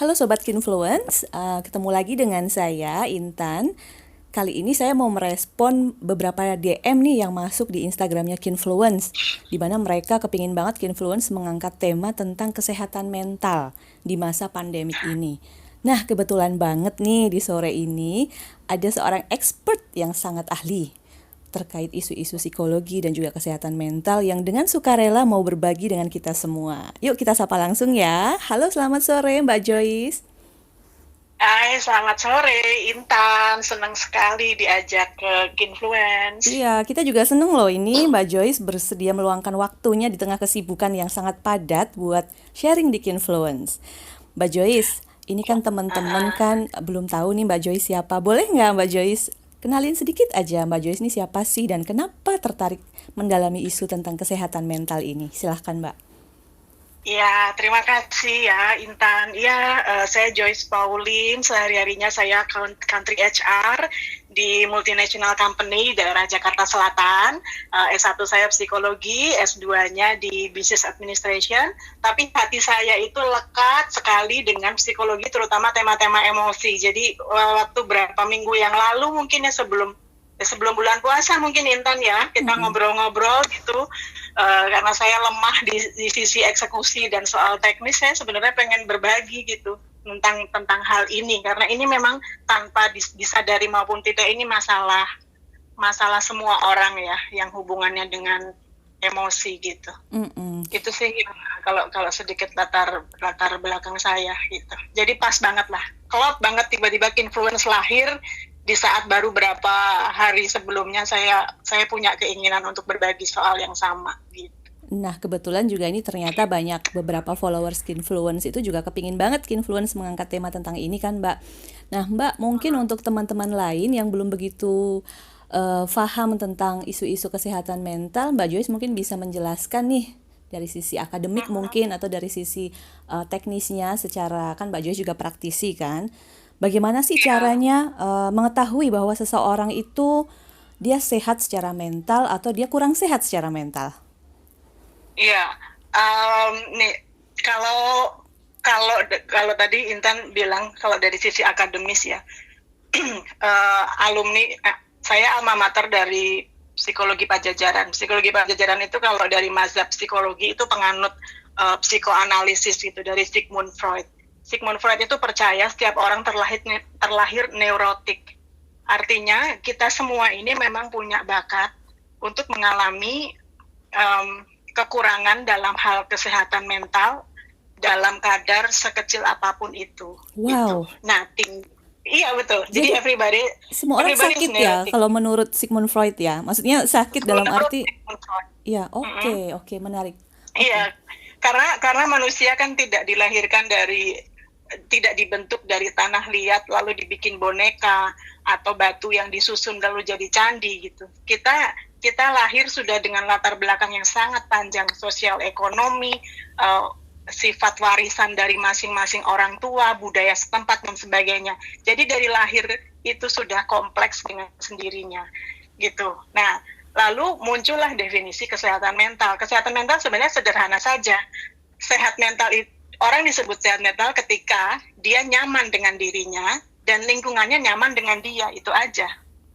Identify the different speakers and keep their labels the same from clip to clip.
Speaker 1: Halo Sobat Kinfluence, ketemu lagi dengan saya Intan. Kali ini saya mau merespon beberapa DM nih yang masuk di Instagramnya Kinfluence, di mana mereka kepingin banget Kinfluence mengangkat tema tentang kesehatan mental di masa pandemik ini. Nah, kebetulan banget nih di sore ini ada seorang expert yang sangat ahli terkait isu-isu psikologi dan juga kesehatan mental yang dengan sukarela mau berbagi dengan kita semua. Yuk kita sapa langsung ya. Halo, selamat sore Mbak Joyce.
Speaker 2: Hai, selamat sore Intan. Senang sekali diajak ke Kinfluence.
Speaker 1: Iya, kita juga seneng loh ini Mbak Joyce bersedia meluangkan waktunya di tengah kesibukan yang sangat padat buat sharing di Kinfluence. Mbak Joyce, ini kan teman-teman
Speaker 2: Ah,
Speaker 1: kan belum tahu nih Mbak Joyce siapa. Boleh nggak Mbak Joyce kenalin sedikit aja Mbak Joyce ini siapa sih dan kenapa tertarik mendalami isu tentang kesehatan mental ini? Silahkan Mbak.
Speaker 2: Ya, terima kasih ya Intan. Ya, saya Joyce Pauline. Sehari-harinya saya country HR di multinational company daerah Jakarta Selatan. S1 saya psikologi, S2-nya di business administration. Tapi hati saya itu lekat sekali dengan psikologi, terutama tema-tema emosi. Jadi waktu berapa minggu yang lalu mungkin sebelum bulan puasa mungkin Intan ya kita
Speaker 1: Mm-mm.
Speaker 2: ngobrol-ngobrol gitu. Karena saya lemah di sisi eksekusi dan soal teknis, saya sebenarnya pengen berbagi gitu tentang hal ini, karena ini memang tanpa disadari maupun tidak, ini masalah semua orang ya yang hubungannya dengan emosi gitu.
Speaker 1: Mm-mm.
Speaker 2: Itu sih kalau sedikit latar belakang saya gitu. Jadi pas banget lah, klop banget tiba-tiba Kinfluence lahir di saat baru berapa hari sebelumnya saya punya keinginan untuk berbagi soal yang sama gitu.
Speaker 1: Nah, kebetulan juga ini ternyata banyak beberapa followers Skinfluence itu juga kepingin banget Skinfluence mengangkat tema tentang ini kan, Mbak. Nah, Mbak, mungkin untuk teman-teman lain yang belum begitu paham tentang isu-isu kesehatan mental, Mbak Joyce mungkin bisa menjelaskan nih dari sisi akademik mungkin atau dari sisi teknisnya secara kan Mbak Joyce juga praktisi kan. Bagaimana sih
Speaker 2: Iya,
Speaker 1: caranya mengetahui bahwa seseorang itu dia sehat secara mental atau dia kurang sehat secara mental?
Speaker 2: iya. Nih kalau kalau kalau tadi Intan bilang kalau dari sisi akademis ya, alumni saya alma mater dari psikologi Pajajaran. Psikologi Pajajaran itu kalau dari mazhab psikologi itu penganut psikoanalisis gitu dari Sigmund Freud. Sigmund Freud itu percaya setiap orang terlahir neurotik. Artinya kita semua ini memang punya bakat untuk mengalami kekurangan dalam hal kesehatan mental dalam kadar sekecil apapun itu gitu.
Speaker 1: Wow.
Speaker 2: Nah, iya betul. Jadi
Speaker 1: Jadi
Speaker 2: everybody
Speaker 1: semua orang
Speaker 2: everybody is
Speaker 1: sakit ya
Speaker 2: neurotic.
Speaker 1: kalau menurut Sigmund Freud ya. Maksudnya sakit dalam
Speaker 2: Menurut
Speaker 1: arti
Speaker 2: Sigmund Freud.
Speaker 1: ya
Speaker 2: Mm-mm.
Speaker 1: oke oke menarik. Oke.
Speaker 2: Iya, karena manusia kan tidak dibentuk dari tanah liat lalu dibikin boneka atau batu yang disusun lalu jadi candi gitu. Kita lahir sudah dengan latar belakang yang sangat panjang, sosial ekonomi, uh, sifat warisan dari masing-masing orang tua, budaya setempat dan sebagainya. Jadi dari lahir itu sudah kompleks dengan sendirinya gitu. Nah, lalu muncullah definisi kesehatan mental. Kesehatan mental sebenarnya sederhana saja. Sehat mental itu, orang disebut sehat mental ketika dia nyaman dengan dirinya dan lingkungannya nyaman dengan dia, itu aja.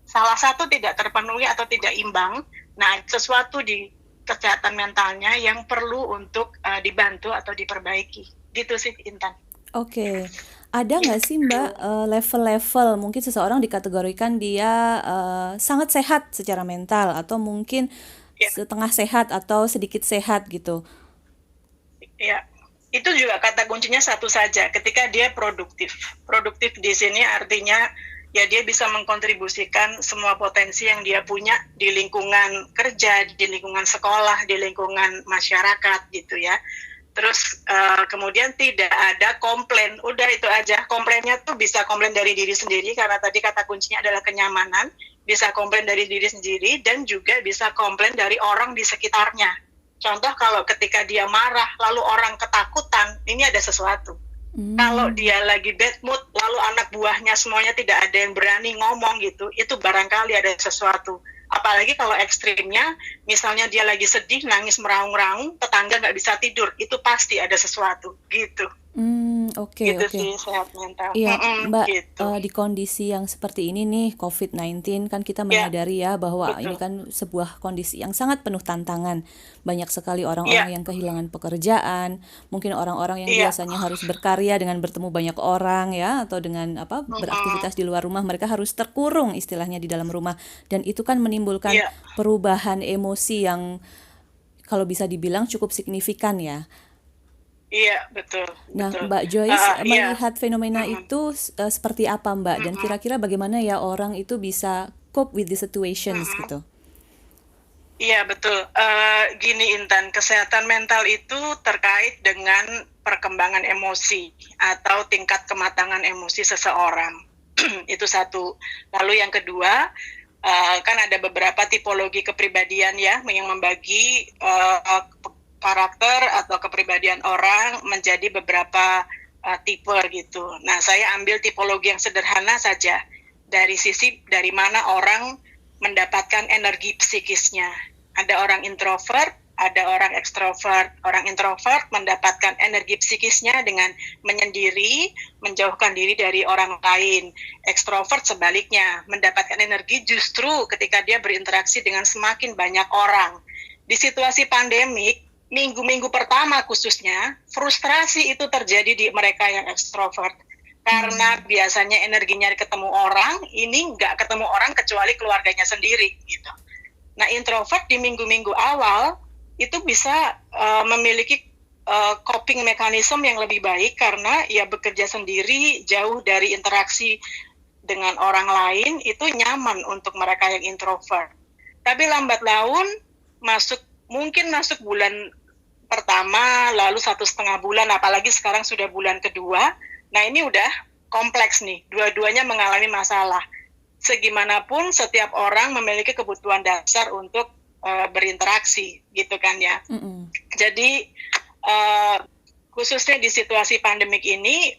Speaker 2: Salah satu tidak terpenuhi atau tidak imbang, nah sesuatu di kesehatan mentalnya yang perlu untuk dibantu atau diperbaiki. Gitu sih Intan.
Speaker 1: Oke. Ada nggak sih Mbak level-level mungkin seseorang dikategorikan dia sangat sehat secara mental atau mungkin
Speaker 2: Ya,
Speaker 1: setengah sehat atau sedikit sehat gitu.
Speaker 2: ya. Itu juga kata kuncinya satu saja, ketika dia produktif. Produktif di sini artinya ya dia bisa mengkontribusikan semua potensi yang dia punya di lingkungan kerja, di lingkungan sekolah, di lingkungan masyarakat gitu ya. Terus kemudian tidak ada komplain, udah itu aja. Komplainnya tuh bisa komplain dari diri sendiri, karena tadi kata kuncinya adalah kenyamanan. Bisa komplain dari diri sendiri dan juga bisa komplain dari orang di sekitarnya. Contoh kalau ketika dia marah lalu orang ketakutan, ini ada sesuatu. Kalau
Speaker 1: Hmm.
Speaker 2: dia lagi bad mood lalu anak buahnya semuanya tidak ada yang berani ngomong gitu, itu barangkali ada sesuatu. Apalagi kalau ekstrimnya, misalnya dia lagi sedih, nangis meraung-raung, tetangga nggak bisa tidur, itu pasti ada sesuatu gitu.
Speaker 1: Oke,
Speaker 2: Gitu
Speaker 1: oke.
Speaker 2: sih sehat mental.
Speaker 1: Iya, Mbak,
Speaker 2: Gitu.
Speaker 1: di kondisi yang seperti ini nih, COVID-19, kan kita
Speaker 2: Ya,
Speaker 1: menyadari ya bahwa ini
Speaker 2: betul.
Speaker 1: kan sebuah kondisi yang sangat penuh tantangan. Banyak sekali
Speaker 2: Iya,
Speaker 1: orang-orang yang kehilangan pekerjaan, mungkin orang-orang yang
Speaker 2: iya.
Speaker 1: biasanya harus berkarya dengan bertemu banyak orang ya, atau dengan apa
Speaker 2: Mm-mm.
Speaker 1: beraktivitas di luar rumah, mereka harus terkurung istilahnya di dalam rumah. Dan itu kan menimbulkan
Speaker 2: Iya,
Speaker 1: perubahan emosi yang kalau bisa dibilang cukup signifikan ya.
Speaker 2: iya, betul,
Speaker 1: Nah,
Speaker 2: betul.
Speaker 1: Mbak Joyce
Speaker 2: Iya.
Speaker 1: melihat fenomena
Speaker 2: Mm-mm.
Speaker 1: itu seperti apa, Mbak? Dan
Speaker 2: Mm-mm.
Speaker 1: kira-kira bagaimana ya orang itu bisa cope with the situations
Speaker 2: Mm-mm.
Speaker 1: gitu?
Speaker 2: Iya, betul. Gini Intan, kesehatan mental itu terkait dengan perkembangan emosi atau tingkat kematangan emosi seseorang. Itu satu. Lalu yang kedua, kan ada beberapa tipologi kepribadian ya, yang membagi karakter atau kepribadian orang menjadi beberapa tipe gitu. Nah, saya ambil tipologi yang sederhana saja, dari sisi dari mana orang mendapatkan energi psikisnya. Ada orang introvert, ada orang ekstrovert. Orang introvert mendapatkan energi psikisnya dengan menyendiri, menjauhkan diri dari orang lain. Ekstrovert sebaliknya, mendapatkan energi justru ketika dia berinteraksi dengan semakin banyak orang. Di situasi pandemik, minggu-minggu pertama khususnya, frustrasi itu terjadi di mereka yang ekstrovert. Karena biasanya energinya ketemu orang, ini nggak ketemu orang kecuali keluarganya sendiri gitu. Nah, introvert di minggu-minggu awal itu bisa memiliki coping mekanisme yang lebih baik karena ya bekerja sendiri, jauh dari interaksi dengan orang lain, itu nyaman untuk mereka yang introvert. Tapi lambat laun mungkin masuk bulan pertama, lalu 1,5 bulan, apalagi sekarang sudah bulan kedua. Nah, ini udah kompleks nih, dua-duanya mengalami masalah. Segimanapun setiap orang memiliki kebutuhan dasar untuk berinteraksi gitu kan ya.
Speaker 1: Mm-mm.
Speaker 2: Jadi khususnya di situasi pandemik ini,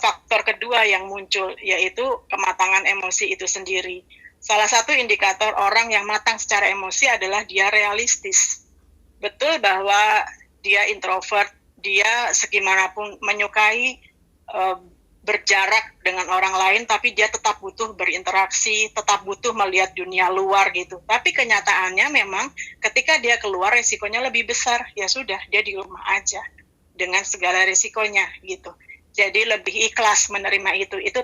Speaker 2: faktor kedua yang muncul yaitu kematangan emosi itu sendiri. Salah satu indikator orang yang matang secara emosi adalah dia realistis. Betul bahwa dia introvert, dia segimanapun menyukai berjarak dengan orang lain, tapi dia tetap butuh berinteraksi, tetap butuh melihat dunia luar gitu. Tapi kenyataannya memang ketika dia keluar resikonya lebih besar, ya sudah dia di rumah aja dengan segala risikonya gitu. Jadi lebih ikhlas menerima itu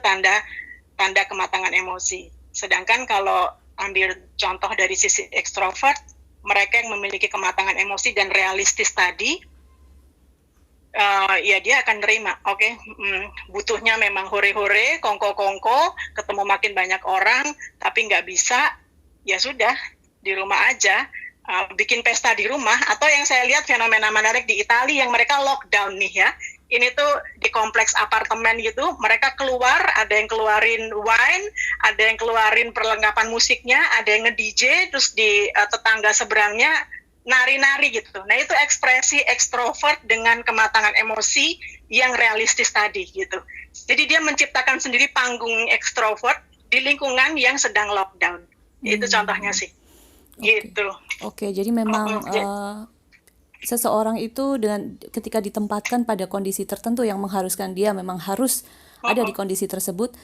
Speaker 2: tanda kematangan emosi. Sedangkan kalau ambil contoh dari sisi ekstrovert, mereka yang memiliki kematangan emosi dan realistis tadi, ya dia akan nerima, oke, butuhnya memang hore-hore, kongko-kongko, ketemu makin banyak orang, tapi nggak bisa, ya sudah, di rumah aja, bikin pesta di rumah, atau yang saya lihat fenomena menarik di Italia yang mereka lockdown nih ya, ini tuh di kompleks apartemen gitu, mereka keluar, ada yang keluarin wine, ada yang keluarin perlengkapan musiknya, ada yang nge-DJ, terus di tetangga seberangnya nari-nari gitu. Nah, itu ekspresi ekstrovert dengan kematangan emosi yang realistis tadi gitu. Jadi dia menciptakan sendiri panggung ekstrovert di lingkungan yang sedang lockdown. Itu contohnya sih.
Speaker 1: Oke.
Speaker 2: Gitu.
Speaker 1: Oke, jadi memang
Speaker 2: Jadi,
Speaker 1: seseorang itu dengan ketika ditempatkan pada kondisi tertentu yang mengharuskan dia memang harus ada di kondisi tersebut,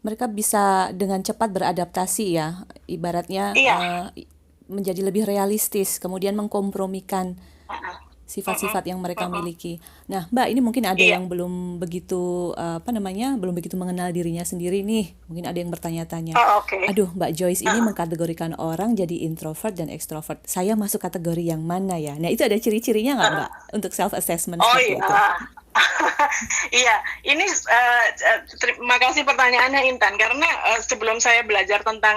Speaker 1: mereka bisa dengan cepat beradaptasi ya, ibaratnya
Speaker 2: iya.
Speaker 1: menjadi lebih realistis, kemudian mengkompromikan sifat-sifat yang mereka
Speaker 2: Uh-uh.
Speaker 1: miliki. Nah, Mbak, ini mungkin ada
Speaker 2: Iya.
Speaker 1: yang belum begitu belum begitu mengenal dirinya sendiri nih. Mungkin ada yang bertanya-tanya,
Speaker 2: Oh, oke.
Speaker 1: aduh, Mbak Joyce ini
Speaker 2: Uh-uh.
Speaker 1: mengkategorikan orang jadi introvert dan extrovert. Saya masuk kategori yang mana ya? Nah, itu ada ciri-cirinya nggak, Mbak, untuk self assessment
Speaker 2: Oh
Speaker 1: seperti itu?
Speaker 2: iya, iya. Ini terima kasih pertanyaannya Intan, karena sebelum saya belajar tentang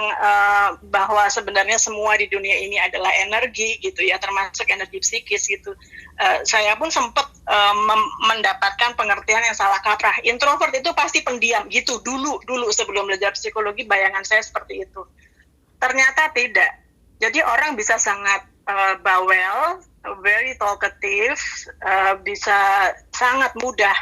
Speaker 2: bahwa sebenarnya semua di dunia ini adalah energi gitu ya, termasuk energi psikis gitu. Saya pun sempat mendapatkan pengertian yang salah kaprah. Introvert itu pasti pendiam gitu dulu sebelum belajar psikologi, bayangan saya seperti itu. Ternyata tidak. Jadi orang bisa sangat bawel, very talkative, bisa sangat mudah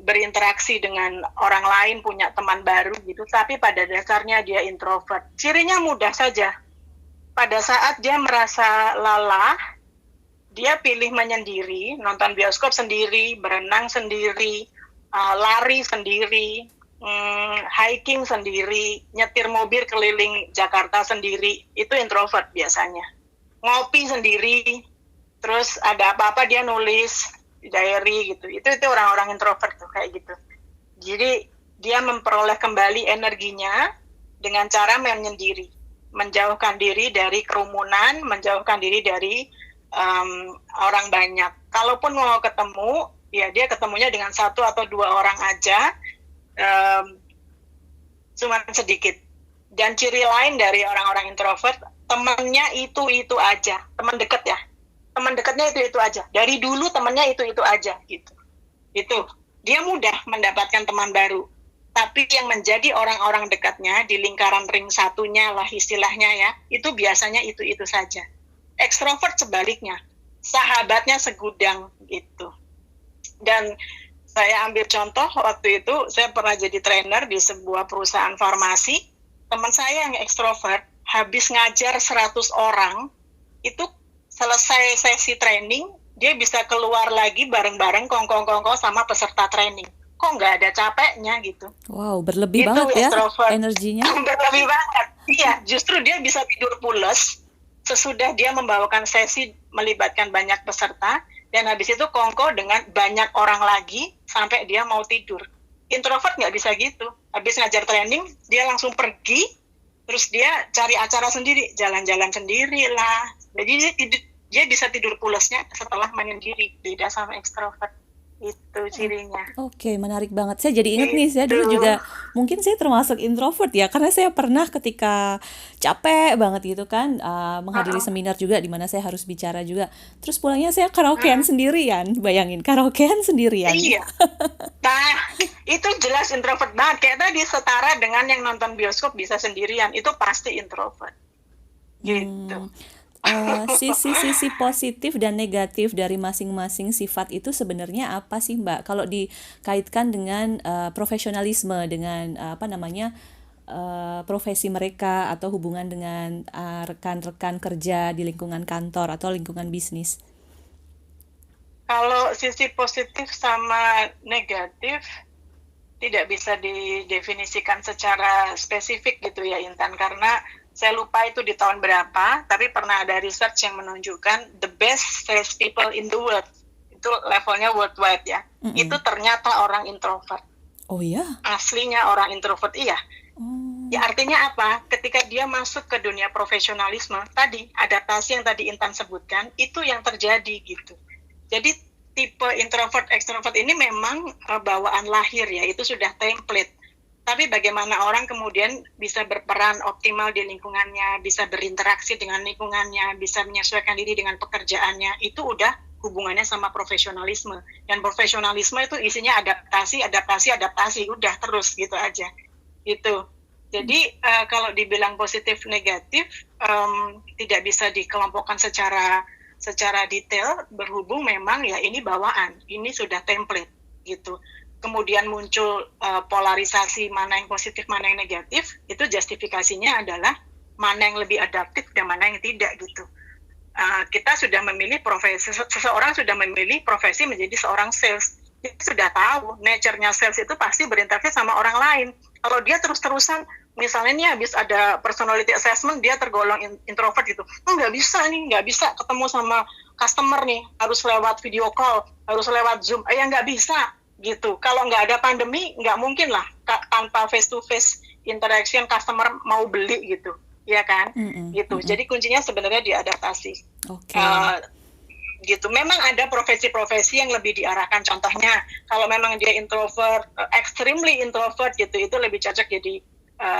Speaker 2: berinteraksi dengan orang lain, punya teman baru gitu, tapi pada dasarnya dia introvert. Cirinya mudah saja. Pada saat dia merasa lelah, dia pilih menyendiri, nonton bioskop sendiri, berenang sendiri, lari sendiri, hiking sendiri, nyetir mobil keliling Jakarta sendiri, itu introvert biasanya. Ngopi sendiri, terus ada apa-apa dia nulis diary gitu. Itu orang-orang introvert tuh kayak gitu. Jadi dia memperoleh kembali energinya dengan cara menyendiri, menjauhkan diri dari kerumunan, menjauhkan diri dari orang banyak. Kalaupun mau ketemu, ya dia ketemunya dengan 1 atau 2 orang aja, cuma sedikit. Dan ciri lain dari orang-orang introvert, temannya itu aja, teman dekat ya. Teman dekatnya itu aja. Dari dulu temannya itu aja gitu. Itu. Dia mudah mendapatkan teman baru. Tapi yang menjadi orang-orang dekatnya di lingkaran ring satunya lah istilahnya ya, itu biasanya itu saja. Ekstrovert sebaliknya, sahabatnya segudang gitu. Dan saya ambil contoh waktu itu, saya pernah jadi trainer di sebuah perusahaan farmasi. Teman saya yang ekstrovert, habis ngajar 100 orang, itu selesai sesi training, dia bisa keluar lagi bareng-bareng kongkong-kongkong sama peserta training. Kok nggak ada capeknya gitu.
Speaker 1: Wow, berlebih
Speaker 2: Itu
Speaker 1: banget ya
Speaker 2: extrovert.
Speaker 1: energinya.
Speaker 2: Berlebih banget. Iya, justru dia bisa tidur pules sesudah dia membawakan sesi melibatkan banyak peserta, dan habis itu kongko dengan banyak orang lagi sampai dia mau tidur. Introvert nggak bisa gitu. Habis ngajar training, dia langsung pergi, terus dia cari acara sendiri, jalan-jalan sendiri lah. Jadi dia bisa tidur pulesnya setelah menyendiri, beda sama ekstrovert. Itu cirinya.
Speaker 1: Oke, menarik banget. Saya jadi inget nih, saya dulu
Speaker 2: Itu.
Speaker 1: juga mungkin saya termasuk introvert ya, karena saya pernah ketika capek banget gitu kan, menghadiri seminar juga di mana saya harus bicara juga. Terus pulangnya saya karaokean sendirian, bayangin karaokean sendirian.
Speaker 2: Iya. Nah, itu jelas introvert banget. Kayak tadi setara dengan yang nonton bioskop bisa sendirian. Itu pasti introvert. Gitu.
Speaker 1: Sisi-sisi positif dan negatif dari masing-masing sifat itu sebenarnya apa sih, Mbak? Kalau dikaitkan dengan profesionalisme, dengan profesi mereka atau hubungan dengan rekan-rekan kerja di lingkungan kantor atau lingkungan bisnis.
Speaker 2: Kalau sisi positif sama negatif tidak bisa didefinisikan secara spesifik gitu ya Intan, karena saya lupa itu di tahun berapa, tapi pernah ada research yang menunjukkan the best sales people in the world, itu levelnya worldwide ya, itu ternyata orang introvert.
Speaker 1: Oh ya?
Speaker 2: Aslinya orang introvert, iya.
Speaker 1: Oh.
Speaker 2: Ya artinya apa? Ketika dia masuk ke dunia profesionalisme, tadi adaptasi yang tadi Intan sebutkan, itu yang terjadi gitu. Jadi tipe introvert extrovert ini memang bawaan lahir ya, itu sudah template. Tapi bagaimana orang kemudian bisa berperan optimal di lingkungannya, bisa berinteraksi dengan lingkungannya, bisa menyesuaikan diri dengan pekerjaannya, itu udah hubungannya sama profesionalisme. Dan profesionalisme itu isinya adaptasi, udah terus gitu aja. Gitu. Jadi kalau dibilang positif negatif, tidak bisa dikelompokkan secara detail, berhubung memang ya ini bawaan, ini sudah template gitu. Kemudian muncul polarisasi mana yang positif, mana yang negatif, itu justifikasinya adalah mana yang lebih adaptif dan mana yang tidak gitu. Kita sudah memilih profesi, seseorang sudah memilih profesi menjadi seorang sales. Dia sudah tahu, nature-nya sales itu pasti berinteraksi sama orang lain. Kalau dia terus-terusan, misalnya nih habis ada personality assessment, dia tergolong introvert gitu. Nggak bisa ketemu sama customer nih, harus lewat video call, harus lewat Zoom. Ya nggak bisa gitu. Kalau nggak ada pandemi, nggak mungkin lah tanpa face-to-face interaction customer mau beli gitu. Ya kan? Gitu. Jadi kuncinya sebenarnya di adaptasi.
Speaker 1: Oke.
Speaker 2: Gitu. Memang ada profesi-profesi yang lebih diarahkan. Contohnya, kalau memang dia introvert, extremely introvert gitu, itu lebih cocok jadi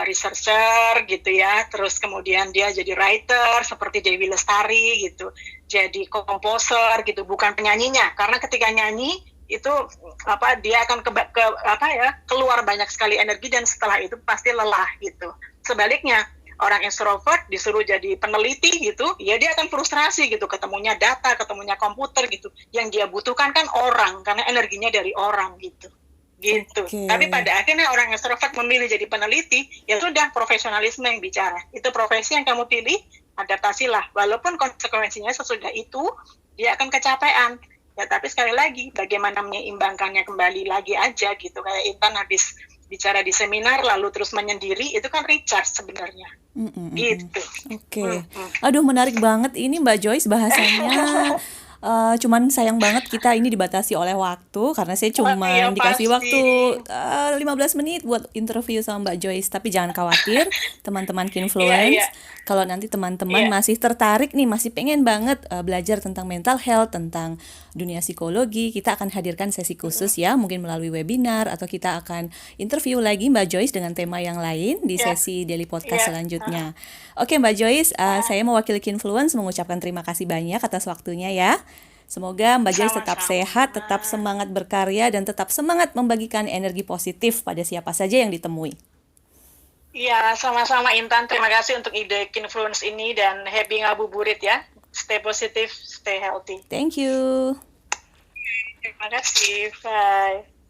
Speaker 2: researcher gitu ya. Terus kemudian dia jadi writer seperti Dewi Lestari gitu. Jadi komposer gitu, bukan penyanyinya. Karena ketika nyanyi itu dia akan keluar banyak sekali energi dan setelah itu pasti lelah gitu. Sebaliknya, orang extrovert disuruh jadi peneliti gitu, ya dia akan frustrasi gitu, ketemunya data, ketemunya komputer gitu. Yang dia butuhkan kan orang, karena energinya dari orang gitu.
Speaker 1: Okay.
Speaker 2: Tapi pada akhirnya orang extrovert memilih jadi peneliti, ya sudah profesionalisme yang bicara. Itu profesi yang kamu pilih, adaptasilah. Walaupun konsekuensinya sesudah itu dia akan kecapean. Ya, tapi sekali lagi, bagaimana menyeimbangkannya kembali lagi aja gitu. Kayak Intan habis bicara di seminar, lalu terus menyendiri, itu kan recharge sebenarnya. Gitu.
Speaker 1: Oke. Aduh, menarik banget ini Mbak Joyce bahasanya. Cuman sayang banget kita ini dibatasi oleh waktu karena saya
Speaker 2: Oh, iya
Speaker 1: cuman dikasih
Speaker 2: pasti.
Speaker 1: waktu 15 menit buat interview sama Mbak Joyce. Tapi jangan khawatir, teman-teman
Speaker 2: Iya, iya,
Speaker 1: Kinfluence, kalau nanti teman-teman
Speaker 2: iya.
Speaker 1: masih tertarik nih, masih pengen banget belajar tentang mental health, tentang dunia psikologi, kita akan hadirkan sesi khusus ya, mungkin melalui webinar atau kita akan interview lagi Mbak Joyce dengan tema yang lain di
Speaker 2: Iya,
Speaker 1: sesi Daily Podcast
Speaker 2: iya.
Speaker 1: selanjutnya. Oke Mbak Joyce, saya mewakili Kinfluence mengucapkan terima kasih banyak atas waktunya ya. Semoga Mbak Joyce tetap sehat, tetap
Speaker 2: Sama-sama.
Speaker 1: semangat berkarya, dan tetap semangat membagikan energi positif pada siapa saja yang ditemui.
Speaker 2: Iya, sama-sama Intan. Terima kasih untuk ide Kinfluence ini dan happy ngabuburit ya. Stay positif, stay healthy.
Speaker 1: Thank you.
Speaker 2: Terima kasih. Bye.